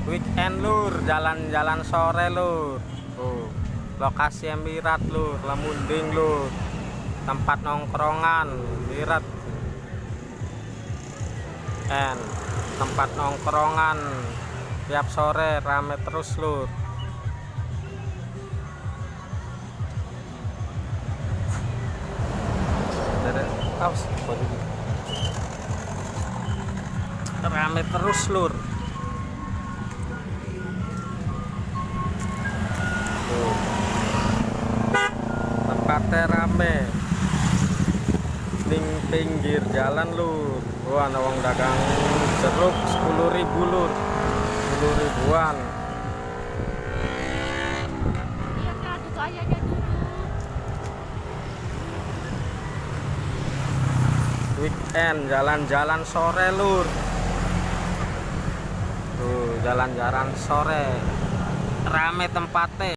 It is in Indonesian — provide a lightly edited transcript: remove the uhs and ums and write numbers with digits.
Weekend lur, jalan-jalan sore lur. Lokasi Emirat lur, Lemunding lur. Tempat nongkrongan Emirat. Tempat nongkrongan tiap sore rame terus lur. Rame terus lur. Tempatnya rame ning pinggir jalan lur. Wah, ana wong dagang jeruk 10.000 lur. 10 ribuan. Iya Kak, duduk ayahnya dulu. Weekend jalan-jalan sore lur. Tuh, jalan-jalan sore. Rame tempatnya.